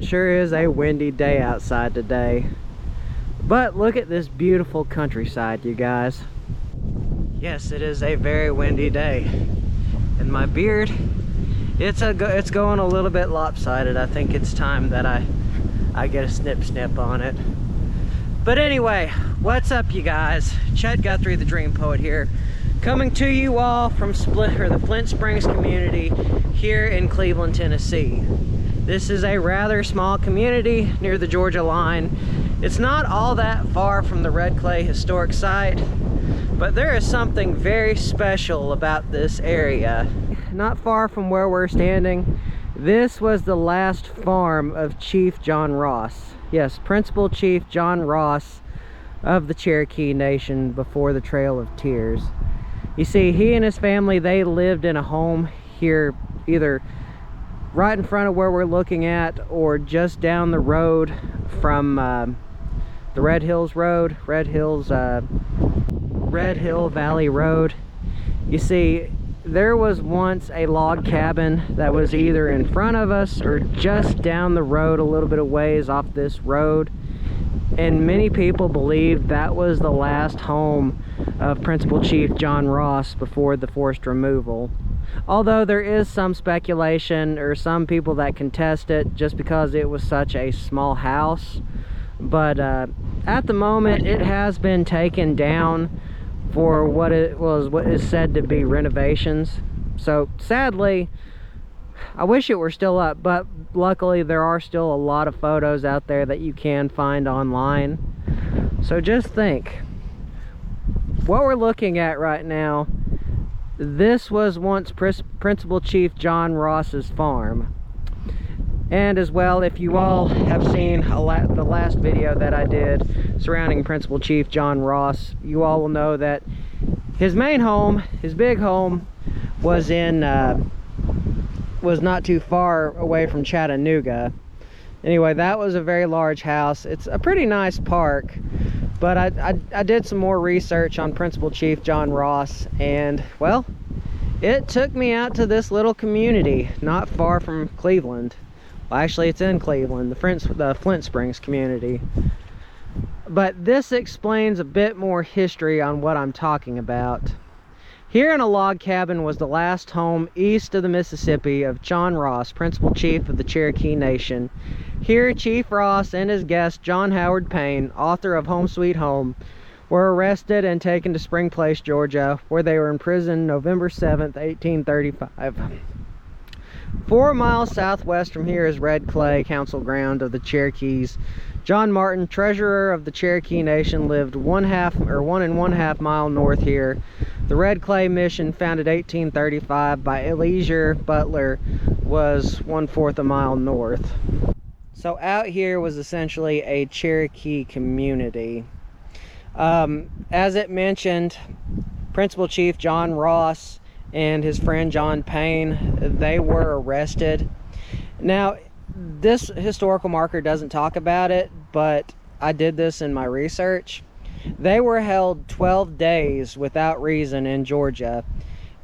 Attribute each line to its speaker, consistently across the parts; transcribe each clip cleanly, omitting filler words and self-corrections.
Speaker 1: it sure is a windy day outside today. But look at this beautiful countryside, you guys. Yes, it is a very windy day. And my beard, it's going a little bit lopsided. I think it's time that I get a snip on it. But anyway, what's up, you guys? Chet-Guthrie, the Dream Poet here, coming to you all from the Flint Springs community here in Cleveland, Tennessee. This is a rather small community near the Georgia line. It's not all that far from the Red Clay Historic Site, but there is something very special about this area. Not far from where we're standing, this was the last farm of Chief John Ross. Yes, Principal Chief John Ross of the Cherokee Nation before the Trail of Tears. You see, he and his family, they lived in a home here, either right in front of where we're looking at or just down the road from the Red Hill Valley Road. You see, there was once a log cabin that was either in front of us or just down the road a little bit of ways off this road, and many people believe that was the last home of Principal Chief John Ross before the forced removal. Although there is some speculation or some people that contest it just because it was such a small house. But at the moment, it has been taken down for what is said to be renovations. So sadly, I wish it were still up, but luckily there are still a lot of photos out there that you can find online. So just think, what we're looking at right now, this was once Principal Chief John Ross's farm. And as well, if you all have seen the last video that I did surrounding Principal Chief John Ross, you all will know that his main home, his big home, was not too far away from Chattanooga. Anyway, that was a very large house. It's a pretty nice park, but I did some more research on Principal Chief John Ross, and well, it took me out to this little community not far from Cleveland. Well, actually, it's in Cleveland, the Flint Springs community. But this explains a bit more history on what I'm talking about. Here in a log cabin was the last home east of the Mississippi of John Ross, Principal Chief of the Cherokee Nation. Here, Chief Ross and his guest, John Howard Payne, author of Home Sweet Home, were arrested and taken to Spring Place, Georgia, where they were imprisoned November 7th, 1835. 4 miles southwest from here is Red Clay, council ground of the Cherokees. John Martin, treasurer of the Cherokee Nation, lived 1 1/2 mile north here. The Red Clay Mission, founded 1835 by Eliezer Butler, was 1/4 a mile north. So out here was essentially a Cherokee community. As it mentioned, Principal Chief John Ross and his friend John Payne, they were arrested. Now, this historical marker doesn't talk about it, but I did this in my research. They were held 12 days without reason in Georgia.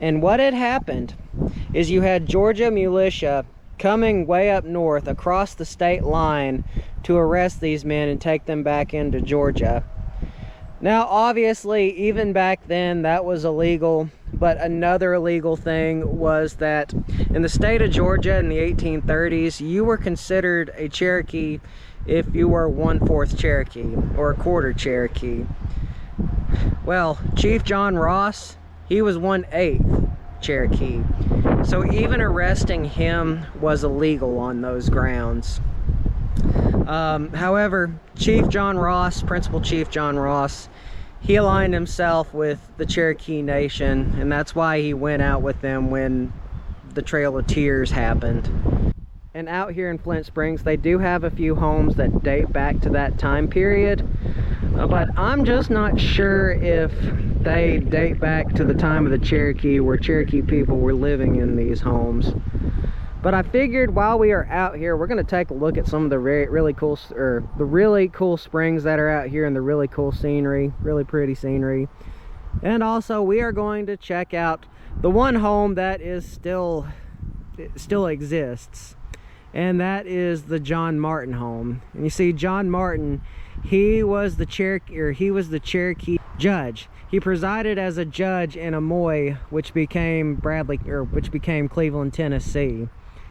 Speaker 1: And what had happened is you had Georgia militia coming way up north across the state line to arrest these men and take them back into Georgia. Now, obviously, even back then, that was illegal. But another illegal thing was that in the state of Georgia in the 1830s, you were considered a Cherokee if you were 1/4 Cherokee or a quarter Cherokee. Well, Chief John Ross, he was 1/8 Cherokee. So even arresting him was illegal on those grounds. However, Chief John Ross, Principal Chief John Ross, he aligned himself with the Cherokee Nation, and that's why he went out with them when the Trail of Tears happened. And out here in Flint Springs, they do have a few homes that date back to that time period, but I'm just not sure if they date back to the time of the Cherokee, where Cherokee people were living in these homes. But I figured while we are out here, we're going to take a look at some of the really cool springs that are out here, and the really cool scenery, really pretty scenery. And also, we are going to check out the one home that is still exists. and that is the John Martin home. And you see, John Martin, he was the Cherokee judge. He presided as a judge in Amoy, which became Cleveland, Tennessee.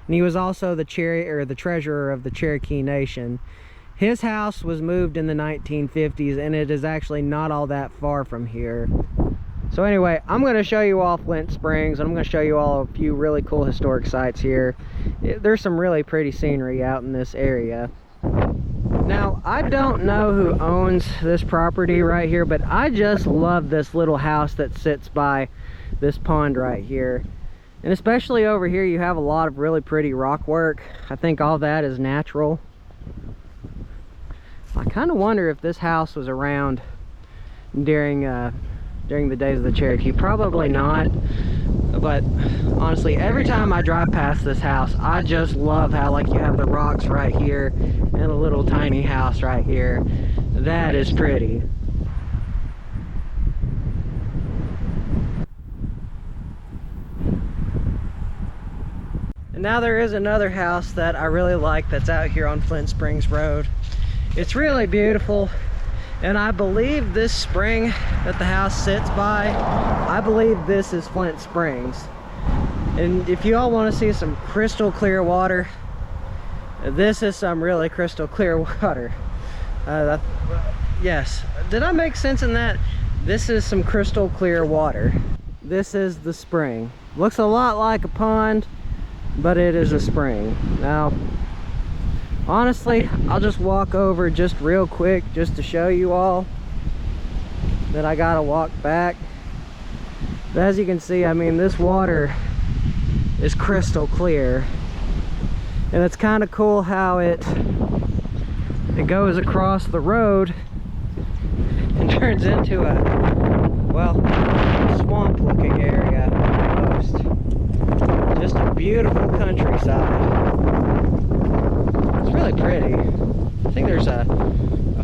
Speaker 1: And he was also the treasurer of the Cherokee Nation. His house was moved in the 1950s, and it is actually not all that far from here. So anyway, I'm going to show you all Flint Springs. I'm going to show you all a few really cool historic sites here. There's some really pretty scenery out in this area. Now, I don't know who owns this property right here, but I just love this little house that sits by this pond right here. And especially over here, you have a lot of really pretty rock work. I think all that is natural. I kind of wonder if this house was around during the days of the Cherokee. Probably not, but honestly, every time I drive past this house, I just love how, like, you have the rocks right here and a little tiny house right here. That is pretty. And now there is another house that I really like that's out here on Flint Springs Road. It's really beautiful. And I believe this spring that the house sits by, I believe this is Flint Springs. And if you all want to see some crystal clear water, this is some really crystal clear water. Yes, did I make sense in that? This is some crystal clear water. This is the spring. Looks a lot like a pond, but it is a spring. Now, honestly, I'll just walk over just real quick just to show you all that I gotta walk back. But as you can see, I mean, this water is crystal clear, and it's kind of cool how it goes across the road and turns into a, well, swamp looking area almost. Just a beautiful countryside. It's really pretty. I think there's a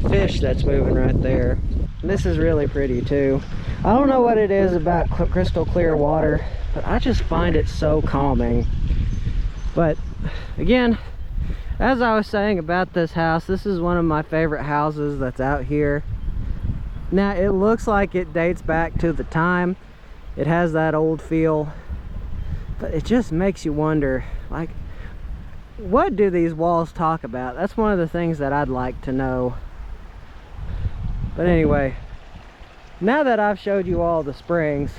Speaker 1: fish that's moving right there. And this is really pretty too. I don't know what it is about crystal clear water, but I just find it so calming. But again, as I was saying about this house, this is one of my favorite houses that's out here. Now, it looks like it dates back to the time. It has that old feel, but it just makes you wonder, like, what do these walls talk about? That's one of the things that I'd like to know. But anyway, now that I've showed you all the springs,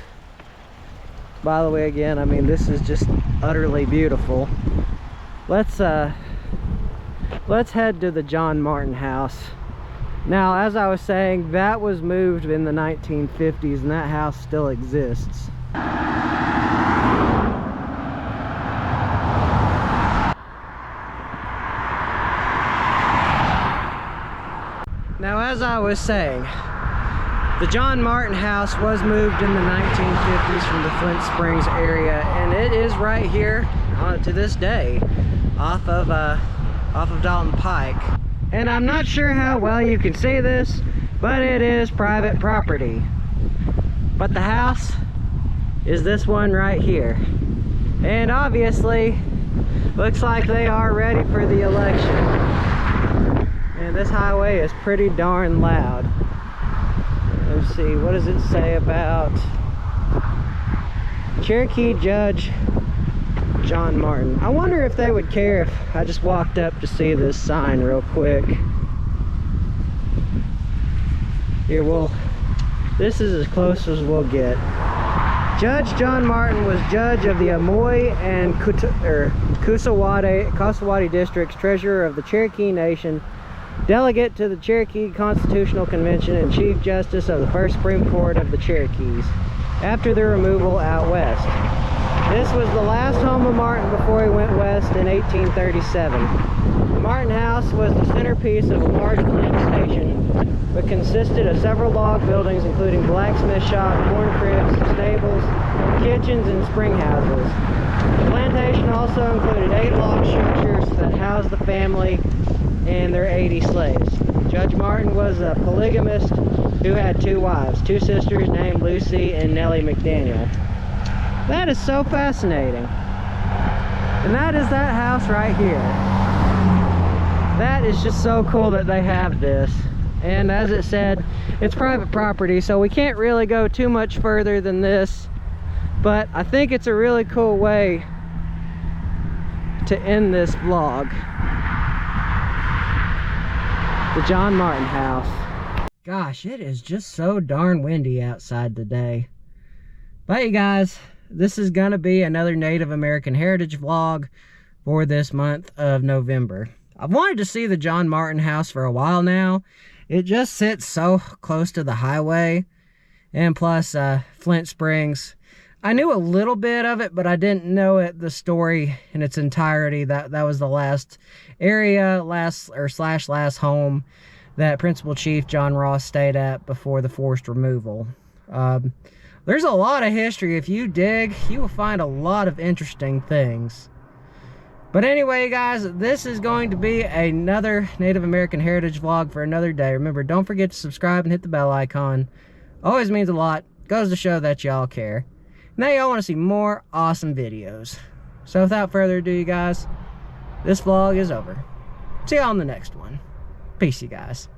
Speaker 1: by the way, again, I mean, this is just utterly beautiful. Let's head to the John Martin house. Now, as I was saying, that was moved in the 1950s, and that house still exists. Now, as I was saying, the John Martin house was moved in the 1950s from the Flint Springs area, and it is right here to this day off of Dalton Pike. And I'm not sure how well you can see this, but it is private property. But the house is this one right here. And obviously, looks like they are ready for the election. And this highway is pretty darn loud. Let's see, what does it say about Cherokee Judge John Martin? I wonder if they would care if I just walked up to see this sign real quick. Here, well, this is as close as we'll get. Judge John Martin was judge of the Amoy and Kasawati districts, treasurer of the Cherokee Nation, delegate to the Cherokee Constitutional Convention, and Chief Justice of the First Supreme Court of the Cherokees after their removal out west. This was the last home of Martin before he went west in 1837. The Martin House was the centerpiece of a large plantation, but consisted of several log buildings including blacksmith shop, corn cribs, stables, kitchens, and spring houses. The plantation also included 8 log structures that housed the family and their 80 slaves. Judge Martin was a polygamist who had 2 wives, 2 sisters named Lucy and Nellie McDaniel. That is so fascinating. And that is that house right here. That is just so cool that they have this. And as it said, it's private property, so we can't really go too much further than this. But I think it's a really cool way to end this vlog. The John Martin house. Gosh, it is just so darn windy outside today. But you guys, this is gonna be another Native American Heritage vlog for this month of November. I've wanted to see the John Martin house for a while now. It just sits so close to the highway, and plus Flint Springs. I knew a little bit of it, but I didn't know the story in its entirety. That was the last area, last home that Principal Chief John Ross stayed at before the forced removal. There's a lot of history. If you dig, you will find a lot of interesting things. But anyway, guys, this is going to be another Native American Heritage vlog for another day. Remember, don't forget to subscribe and hit the bell icon. Always means a lot. Goes to show that y'all care. Now y'all want to see more awesome videos. So without further ado, you guys, this vlog is over. See y'all in the next one. Peace, you guys.